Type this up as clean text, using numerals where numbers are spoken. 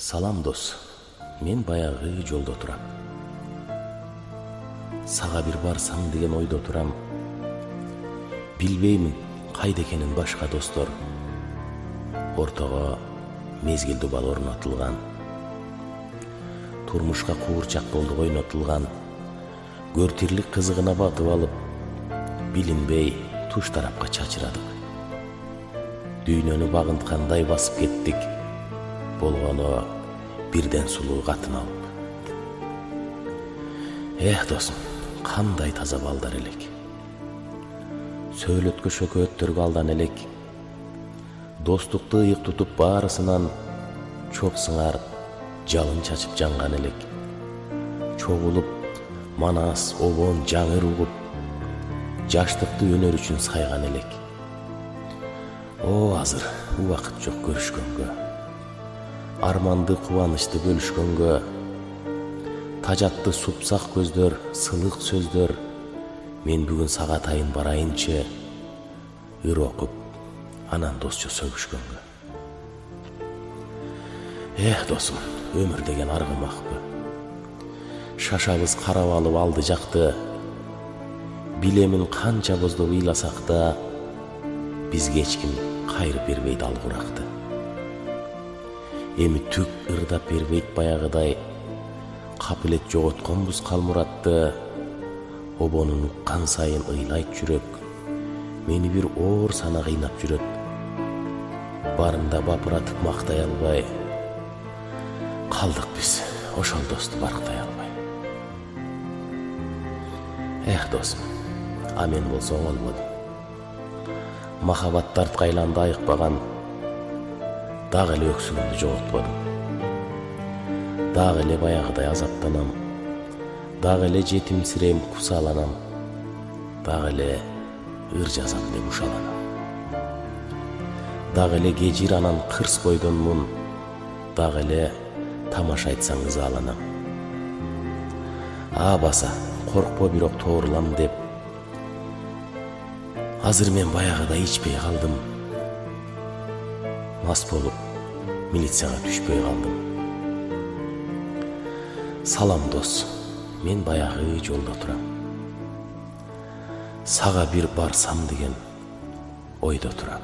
Салам дос, мен баягы жолдо турам. Сага бир барсам деген ойдо турам. Билбеймин кайда экенин башка достор. Ортого мезгил дубал орнотулган. Турмушка куурчак болду ойнотулган. Көртирлик кызыгына батып алып, билинбей туш тарапка чачырадык. Дүйнөнү багынткандай басып кеттик. Болгону бирден сулуу катын алып. Досум, кандай таза балдар элек. Сөйлөткө шөкөттөргө алдан элек. Достукту ыйык тутуп баарысынан чоп сыңар жалын чачып жанган элек. Чогулуп манас, обон, жаңыр угуп, жаштыкты өнөр үчүн сайган элек. Азыр убакыт жок көрүшкөнгө. Арманды, кубанычты бөлүшкөнгө. Тажатты супсак көздөр, сылык сөздөр. Мен бүгүн сага атайын барайынчы, ыр окуп, анан досчо сөгүшкөнгө. Досум, өмүр деген аргымакпы. Шашабыз карап алып алды жакты. Билемин канча боздоп ыйласак да, бизге эч ким кайрып бербейт ал куракты. Эми түк ырдап бербейт баягыдай. Капылет жоготконбуз калмуратты. Обонун уккан сайын ыйлайт жүрөк. Мени бир оор сана кыйнап жүрөт. Барында бапыратып мактай албай. Калдык биз ошол досту барктай албай. Досум, а мен болсо оңолбодум. Махабат тартка айланды айыкпаган. Дагы эле өксүгүмдү жоготподум. Дагы эле баягыдай азаптанам. Дагы эле жетимсирейм, кусаланам. Дагы эле ыр жазам деп ушаланам. Дагы эле кежир анан кырс бойдонмун. Дагы эле тамаша айтсаң ызаланам. Баса, коркпо бирок тоорулам деп. Азыр мен баягыдай ичпей калдым. Мас болуп, милицияга түшпөй калдым. Салам дос, мен баягы жолдо турам. Сага бир барсам деген ойдо турам.